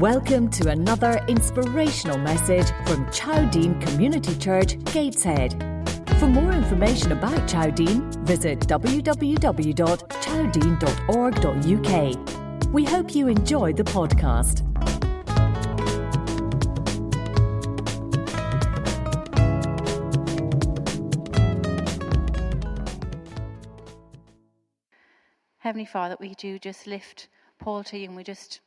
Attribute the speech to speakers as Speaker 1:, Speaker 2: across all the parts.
Speaker 1: Welcome to another inspirational message from Chowdean Community Church, Gateshead. For more information about Chowdean, visit www.chowdean.org.uk. We hope you enjoy the podcast.
Speaker 2: Heavenly Father, we do just lift Paul to you, and we just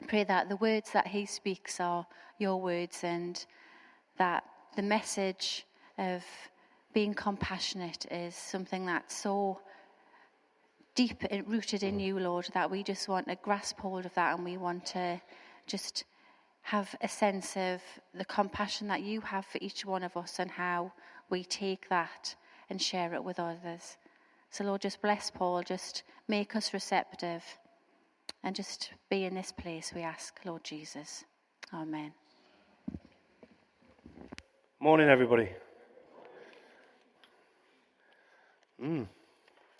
Speaker 2: pray that the words that he speaks are your words, and that the message of being compassionate is something that's so deep and rooted in you, Lord, that we just want to grasp hold of that, and we want to just have a sense of the compassion that you have for each one of us and how we take that and share it with others. So Lord, just bless Paul, just make us receptive and just be in this place, we ask, Lord Jesus. Amen.
Speaker 3: Morning, everybody.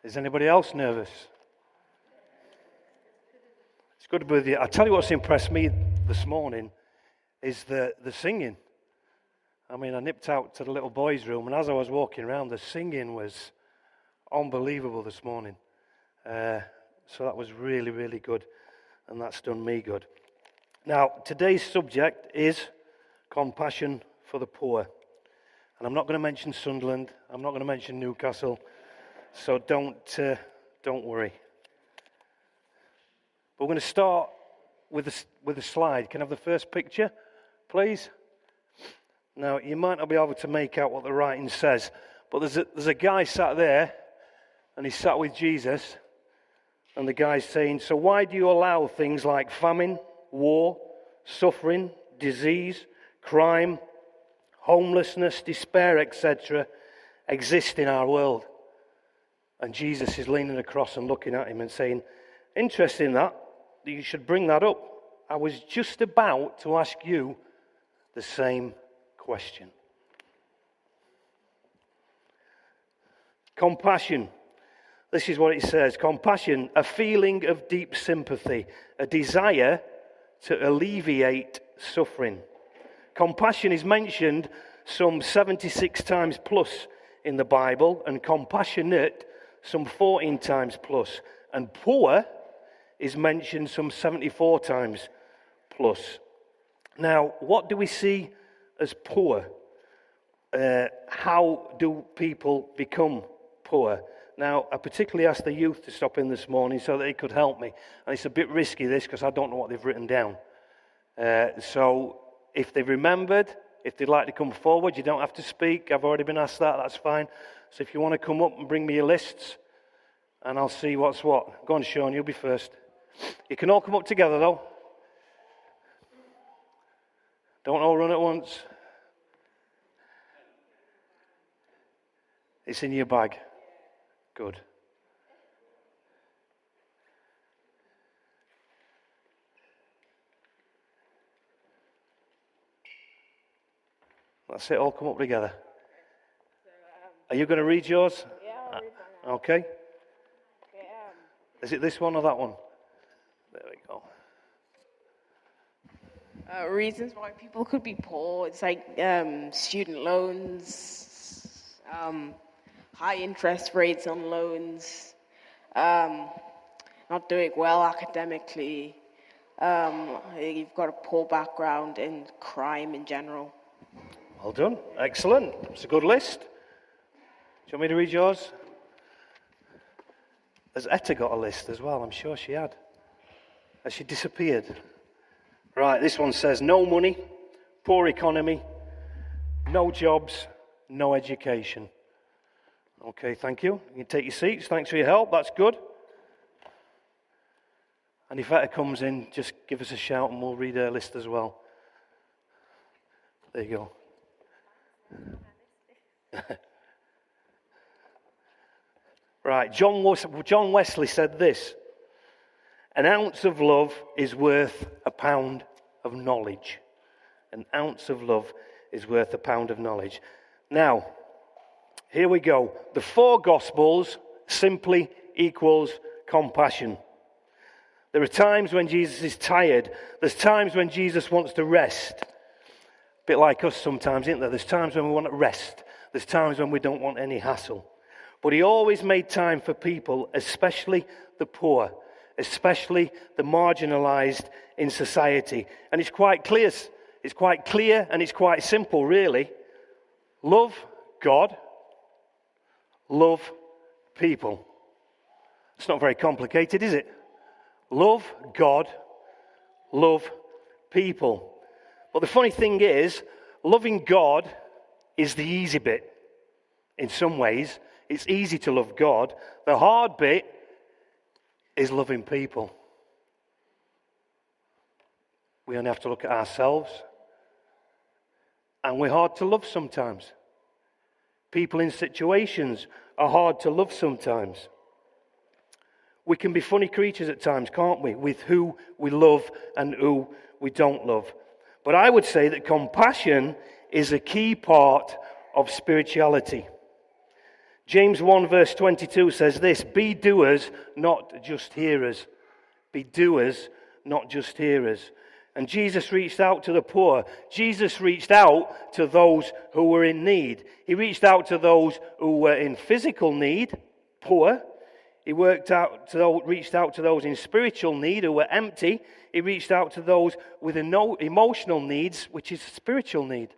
Speaker 3: Is anybody else nervous? It's good to be with you. I tell you what's impressed me this morning is the singing. I mean, I nipped out to the little boys' room, and as I was walking around, the singing was unbelievable this morning. So that was really, really good, and that's done me good. Now, today's subject is compassion for the poor. And I'm not going to mention Sunderland, I'm not going to mention Newcastle, so don't worry. But we're going to start with a slide. Can I have the first picture, please? Now, you might not be able to make out what the writing says, but there's a guy sat there, and he's sat with Jesus, and the guy's saying, so why do you allow things like famine, war, suffering, disease, crime, homelessness, despair, etc. exist in our world? And Jesus is leaning across and looking at him and saying, interesting that you should bring that up. I was just about to ask you the same question. Compassion. This is what it says. Compassion, a feeling of deep sympathy, a desire to alleviate suffering. Compassion is mentioned some 76 times plus in the Bible, and compassionate some 14 times plus. And poor is mentioned some 74 times plus. Now, what do we see as poor? How do people become poor? Now, I particularly asked the youth to stop in this morning so that they could help me. And it's a bit risky, this, because I don't know what they've written down. So if they've remembered, if they'd like to come forward, you don't have to speak. I've already been asked that, that's fine. So if you want to come up and bring me your lists, and I'll see what's what. Go on, Sean, you'll be first. You can all come up together, though. Don't all run at once. It's in your bag. Good. That's it, all come up together. Are you going to read yours?
Speaker 4: Yeah, I'll read mine.
Speaker 3: Okay. Is it this one or that one? There we go.
Speaker 4: Reasons why people could be poor. It's like student loans, high interest rates on loans, not doing well academically. You've got a poor background in crime in general.
Speaker 3: Well done. Excellent. It's a good list. Do you want me to read yours? Has Etta got a list as well? I'm sure she had. Has she disappeared? Right, this one says no money, poor economy, no jobs, no education. Okay, thank you. You can take your seats. Thanks for your help. That's good. And if Etta comes in, just give us a shout and we'll read her list as well. There you go. Right, John Wesley said this: an ounce of love is worth a pound of knowledge. An ounce of love is worth a pound of knowledge. Now, here we go. The four Gospels simply equals compassion. There are times when Jesus is tired. There's times when Jesus wants to rest. A bit like us sometimes, isn't there? There's times when we want to rest. There's times when we don't want any hassle. But he always made time for people, especially the poor, especially the marginalized in society. And it's quite clear and it's quite simple, really. Love God, love people. It's not very complicated, is it? Love God, love people. But the funny thing is, loving God is the easy bit. In some ways, it's easy to love God. The hard bit is loving people. We only have to look at ourselves. And we're hard to love sometimes. People in situations are hard to love sometimes. We can be funny creatures at times, can't we? With who we love and who we don't love. But I would say that compassion is a key part of spirituality. James 1 verse 22 says this, be doers, not just hearers. Be doers, not just hearers. And Jesus reached out to the poor. Jesus reached out to those who were in need. He reached out to those who were in physical need, poor. He reached out to those in spiritual need who were empty. He reached out to those with emotional needs, which is spiritual need.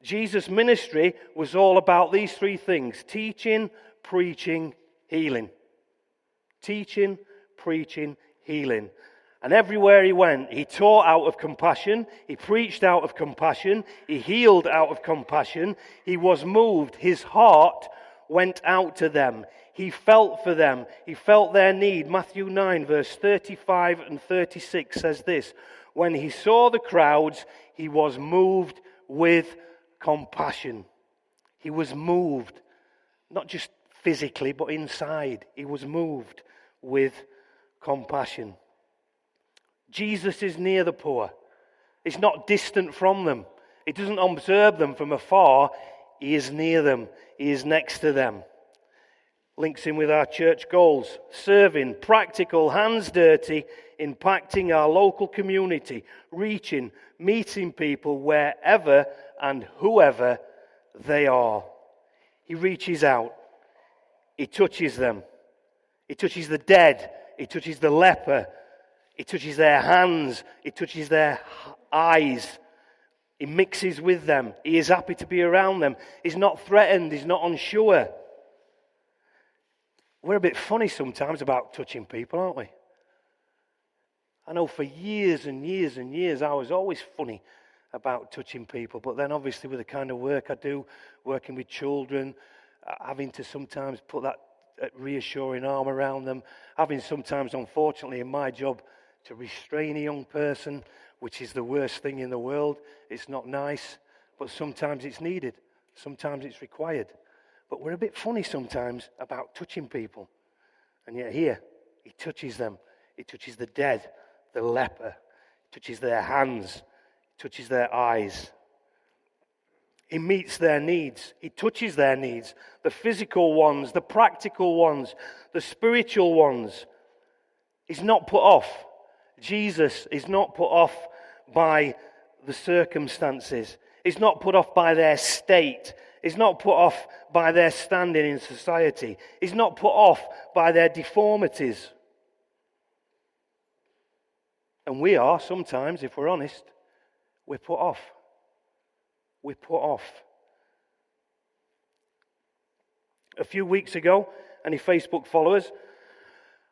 Speaker 3: Jesus' ministry was all about these three things: teaching, preaching, healing. Teaching, preaching, healing. And everywhere he went, he taught out of compassion, he preached out of compassion, he healed out of compassion, he was moved, his heart went out to them. He felt for them, he felt their need. Matthew 9 verse 35 and 36 says this, when he saw the crowds, he was moved with compassion. He was moved, not just physically, but inside. He was moved with compassion. Jesus is near the poor. He's not distant from them. He doesn't observe them from afar. He is near them. He is next to them. Links in with our church goals. Serving, practical, hands dirty, impacting our local community, reaching, meeting people wherever and whoever they are. He reaches out. He touches them. He touches the dead. He touches the leper. He touches their hands. He touches their eyes. He mixes with them. He is happy to be around them. He's not threatened. He's not unsure. We're a bit funny sometimes about touching people, aren't we? I know for years and years and years I was always funny about touching people. But then obviously with the kind of work I do, working with children, having to sometimes put that reassuring arm around them, having sometimes, unfortunately, in my job, to restrain a young person, which is the worst thing in the world. It's not nice, but sometimes it's needed. Sometimes it's required. But we're a bit funny sometimes about touching people. And yet here, he touches them. He touches the dead, the leper. He touches their hands. He touches their eyes. He meets their needs. He touches their needs. The physical ones, the practical ones, the spiritual ones. He's not put off. Jesus is not put off by the circumstances. He's not put off by their state. He's not put off by their standing in society. He's not put off by their deformities. And we are sometimes, if we're honest, we're put off. We're put off. A few weeks ago, any Facebook followers,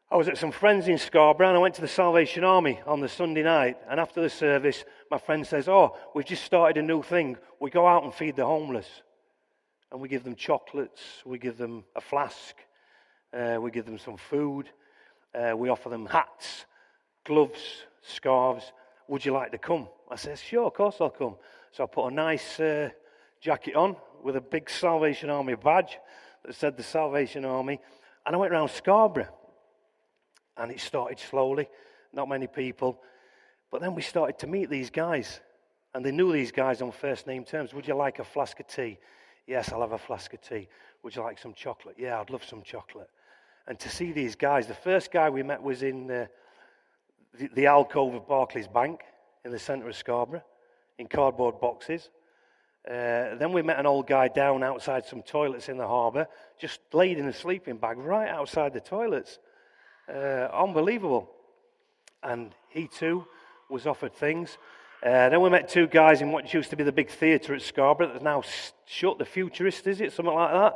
Speaker 3: I was at some friends in Scarborough and I went to the Salvation Army on the Sunday night. And after the service, my friend says, we've just started a new thing. We go out and feed the homeless. And we give them chocolates, we give them a flask, we give them some food, we offer them hats, gloves, scarves. Would you like to come? I said, sure, of course I'll come. So I put a nice jacket on with a big Salvation Army badge that said the Salvation Army. And I went around Scarborough. And it started slowly, not many people. But then we started to meet these guys. And they knew these guys on first name terms. Would you like a flask of tea? Yes, I'll have a flask of tea. Would you like some chocolate? Yeah, I'd love some chocolate. And to see these guys, the first guy we met was in the alcove of Barclays Bank in the centre of Scarborough in cardboard boxes. Then we met an old guy down outside some toilets in the harbour, just laid in a sleeping bag right outside the toilets. Unbelievable. And he too was offered things. Then we met two guys in what used to be the big theatre at Scarborough that's now shut, the Futurist, is it? Something like that.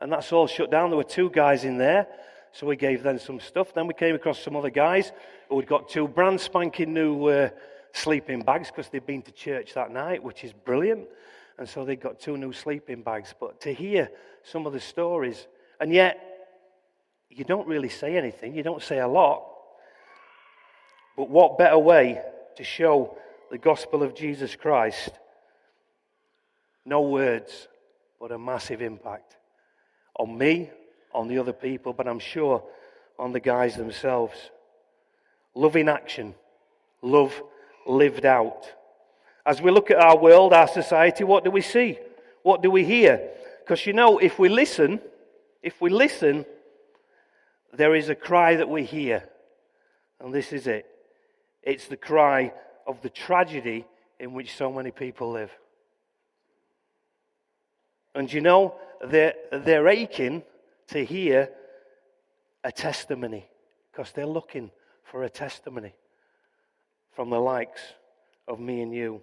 Speaker 3: And that's all shut down. There were two guys in there, so we gave them some stuff. Then we came across some other guys who had got two brand spanking new sleeping bags because they'd been to church that night, which is brilliant. And so they got two new sleeping bags. But to hear some of the stories, and yet you don't really say anything, you don't say a lot. But what better way to show the gospel of Jesus Christ? No words, but a massive impact on me, on the other people, but I'm sure on the guys themselves. Love in action, love lived out. As we look at our world, our society, what do we see? What do we hear? Because if we listen, there is a cry that we hear. And this is it. It's the cry of the tragedy in which so many people live. And they're aching to hear a testimony, because they're looking for a testimony from the likes of me and you.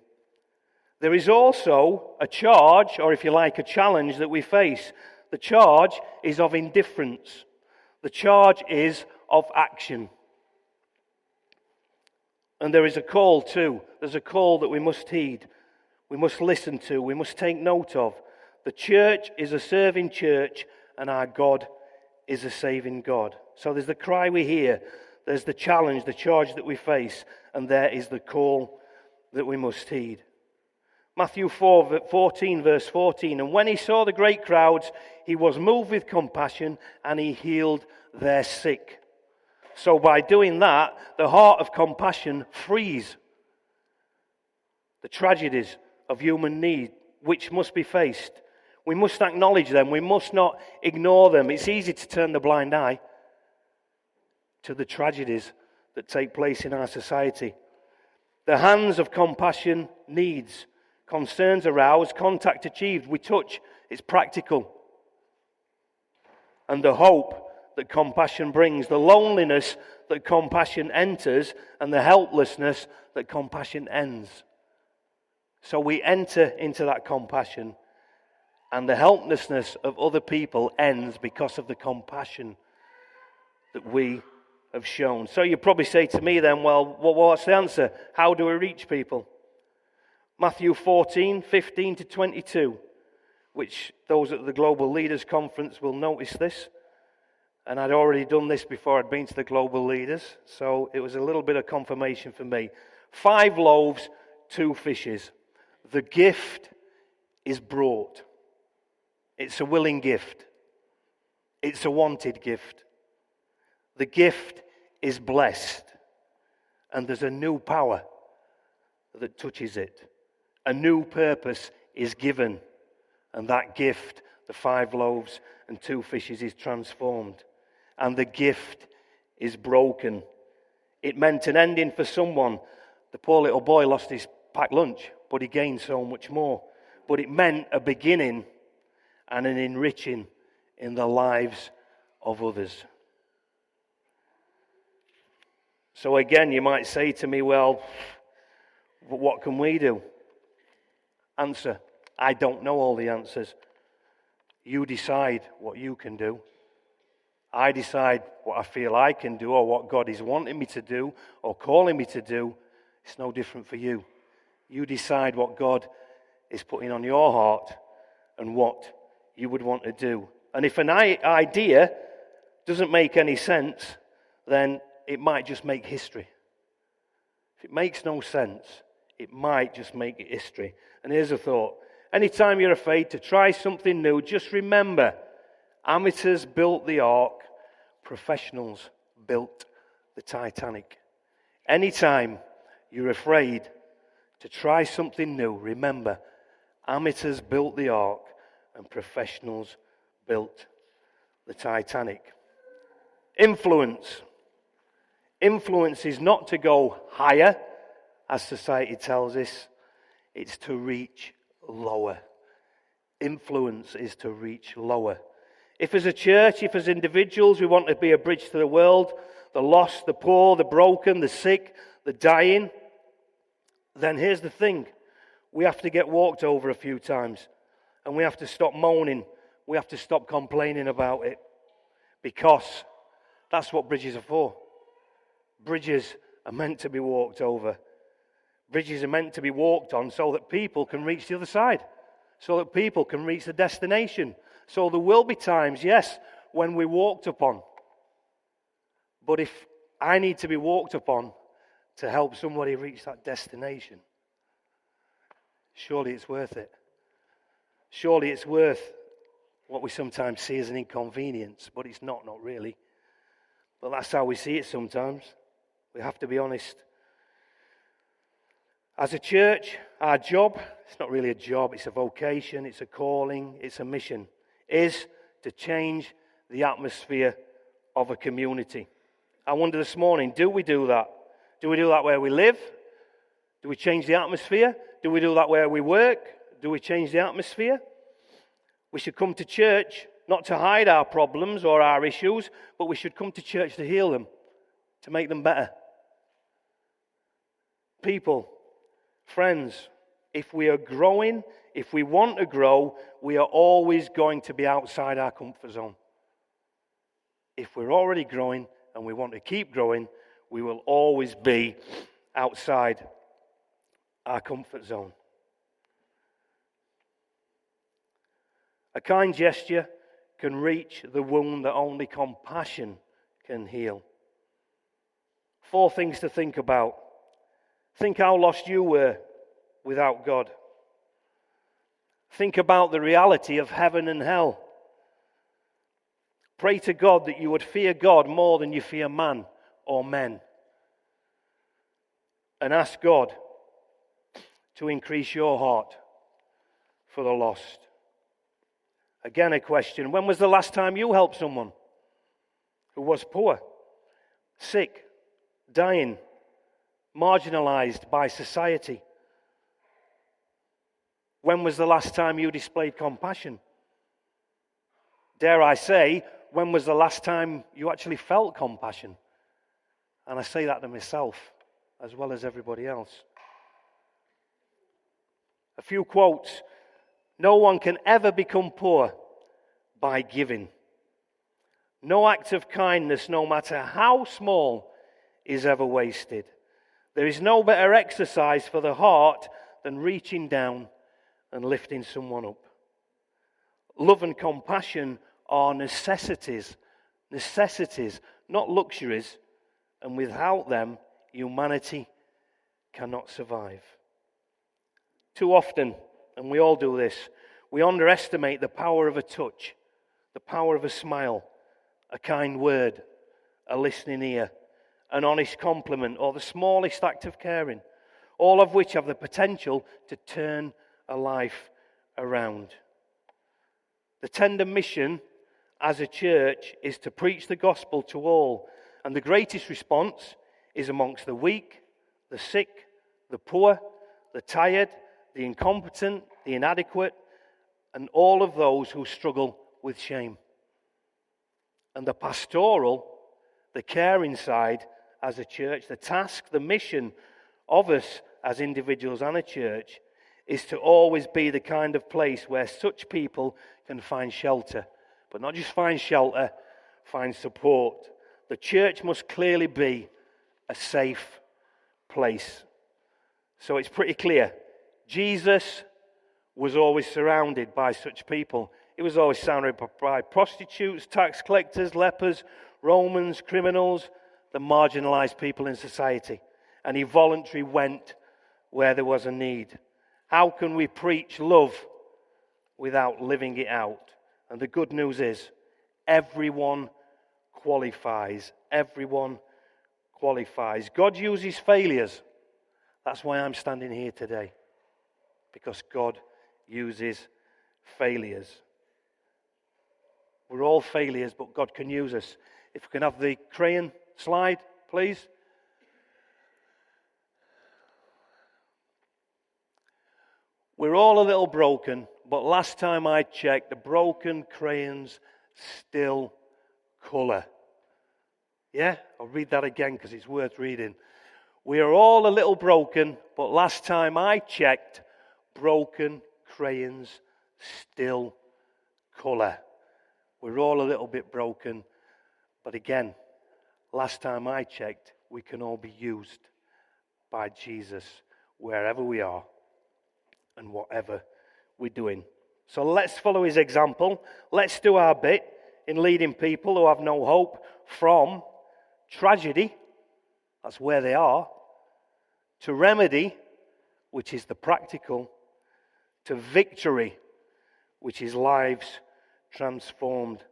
Speaker 3: There is also a charge, or if you like, a challenge that we face. The charge is of indifference. The charge is of action. And there is a call too. There's a call that we must heed. We must listen to. We must take note of. The church is a serving church, and our God is a saving God. So there's the cry we hear. There's the challenge, the charge that we face. And there is the call that we must heed. Matthew 14, verse 14. And when he saw the great crowds, he was moved with compassion, and he healed their sick. So by doing that, the heart of compassion frees the tragedies of human need, which must be faced. We must acknowledge them. We must not ignore them. It's easy to turn the blind eye to the tragedies that take place in our society. The hands of compassion needs, concerns aroused, contact achieved. We touch. It's practical. And the hope that compassion brings, the loneliness that compassion enters, and the helplessness that compassion ends. So we enter into that compassion, and the helplessness of other people ends because of the compassion that we have shown. So you probably say to me then, well, what's the answer? How do we reach people? Matthew 14, 15 to 22, which those at the Global Leaders Conference will notice this. And I'd already done this before I'd been to the Global Leaders, so it was a little bit of confirmation for me. 5 loaves, 2 fishes. The gift is brought. It's a willing gift. It's a wanted gift. The gift is blessed. And there's a new power that touches it. A new purpose is given. And that gift, the 5 loaves and 2 fishes, is transformed. And the gift is broken. It meant an ending for someone. The poor little boy lost his packed lunch, but he gained so much more. But it meant a beginning and an enriching in the lives of others. So again, you might say to me, well, but what can we do? Answer, I don't know all the answers. You decide what you can do. I decide what I feel I can do, or what God is wanting me to do or calling me to do. It's no different for you. You decide what God is putting on your heart and what you would want to do. And if an idea doesn't make any sense, then it might just make history. If it makes no sense, it might just make it history. And here's a thought. Anytime you're afraid to try something new, just remember, amateurs built the ark, professionals built the Titanic. Anytime you're afraid to try something new, remember, amateurs built the ark and professionals built the Titanic. Influence. Influence is not to go higher, as society tells us. It's to reach lower. Influence is to reach lower. If as a church, if as individuals we want to be a bridge to the world, the lost, the poor, the broken, the sick, the dying, then here's the thing. We have to get walked over a few times. And we have to stop moaning. We have to stop complaining about it. Because that's what bridges are for. Bridges are meant to be walked over. Bridges are meant to be walked on so that people can reach the other side. So that people can reach the destination. So there will be times, yes, when we're walked upon. But if I need to be walked upon to help somebody reach that destination, surely it's worth it. Surely it's worth what we sometimes see as an inconvenience, but it's not really. But that's how we see it sometimes. We have to be honest. As a church, our job, it's not really a job, it's a vocation, it's a calling, it's a mission, is to change the atmosphere of a community. I wonder this morning, do we do that? Do we do that where we live? Do we change the atmosphere? Do we do that where we work? Do we change the atmosphere? We should come to church not to hide our problems or our issues, but we should come to church to heal them, to make them better. People, friends, if we are growing, if we want to grow, we are always going to be outside our comfort zone. If we're already growing and we want to keep growing, we will always be outside our comfort zone. A kind gesture can reach the wound that only compassion can heal. 4 things to think about. Think how lost you were without God. Think about the reality of heaven and hell. Pray to God that you would fear God more than you fear man or men. And ask God to increase your heart for the lost. Again, a question. When was the last time you helped someone who was poor, sick, dying, marginalized by society? When was the last time you displayed compassion? Dare I say, when was the last time you actually felt compassion? And I say that to myself as well as everybody else. A few quotes. No one can ever become poor by giving. No act of kindness, no matter how small, is ever wasted. There is no better exercise for the heart than reaching down and lifting someone up. Love and compassion are necessities, not luxuries, and without them, humanity cannot survive. Too often, and we all do this, we underestimate the power of a touch, the power of a smile, a kind word, a listening ear, an honest compliment, or the smallest act of caring, all of which have the potential to turn a life around. The tender mission as a church is to preach the gospel to all, and the greatest response is amongst the weak, the sick, the poor, the tired, the incompetent, the inadequate, and all of those who struggle with shame. And the pastoral, the caring side as a church, the task, the mission of us as individuals and a church is to always be the kind of place where such people can find shelter. But not just find shelter, find support. The church must clearly be a safe place. So it's pretty clear. Jesus was always surrounded by such people. He was always surrounded by prostitutes, tax collectors, lepers, Romans, criminals, the marginalized people in society. And he voluntarily went where there was a need. How can we preach love without living it out? And the good news is, everyone qualifies. Everyone qualifies. God uses failures. That's why I'm standing here today. Because God uses failures. We're all failures, but God can use us. If we can have the crayon slide, please. We're all a little broken, but last time I checked, the broken crayons still colour. Yeah? I'll read that again because it's worth reading. We are all a little broken, but last time I checked, broken crayons still colour. We're all a little bit broken, but again, last time I checked, we can all be used by Jesus wherever we are and whatever we're doing. So let's follow his example. Let's do our bit in leading people who have no hope from tragedy, that's where they are, to remedy, which is the practical, to victory, which is lives transformed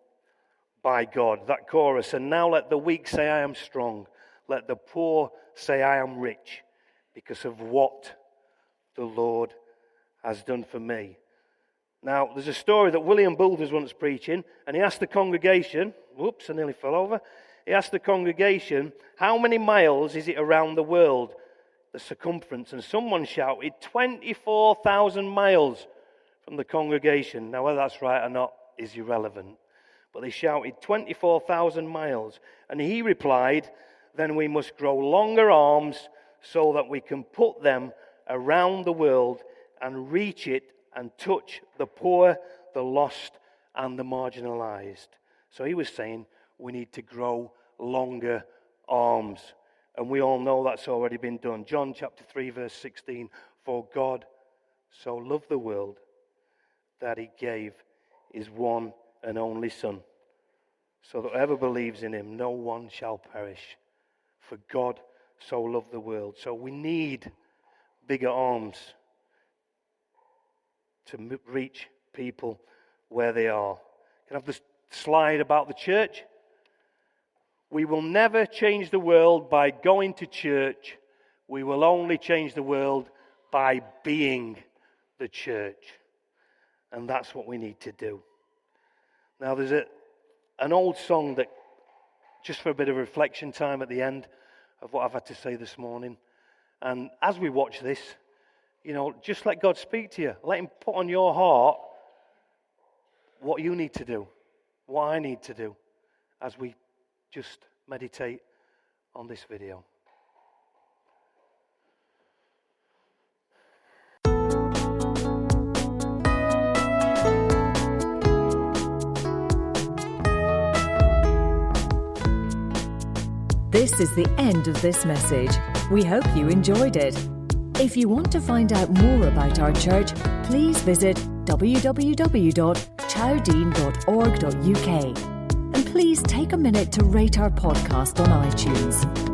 Speaker 3: by God. That chorus, and now let the weak say I am strong, let the poor say I am rich, because of what the Lord has done for me. Now, there's a story that William Booth was once preaching, and he asked the congregation, whoops, I nearly fell over. He asked the congregation, how many miles is it around the world, the circumference? And someone shouted, 24,000 miles from the congregation. Now, whether that's right or not is irrelevant. But they shouted 24,000 miles. And he replied, then we must grow longer arms so that we can put them around the world and reach it and touch the poor, the lost, and the marginalized. So he was saying we need to grow longer arms. And we all know that's already been done. John chapter 3, verse 16, for God so loved the world that he gave his one and only Son, so that whoever believes in him, no one shall perish. For God so loved the world. So we need bigger arms to reach people where they are. Can I have this slide about the church? We will never change the world by going to church. We will only change the world by being the church. And that's what we need to do. Now, there's an old song that, just for a bit of reflection time at the end of what I've had to say this morning. And as we watch this, just let God speak to you. Let him put on your heart what you need to do, what I need to do, as we just meditate on this video.
Speaker 1: This is the end of this message. We hope you enjoyed it. If you want to find out more about our church, please visit www.chowdean.org.uk. And please take a minute to rate our podcast on iTunes.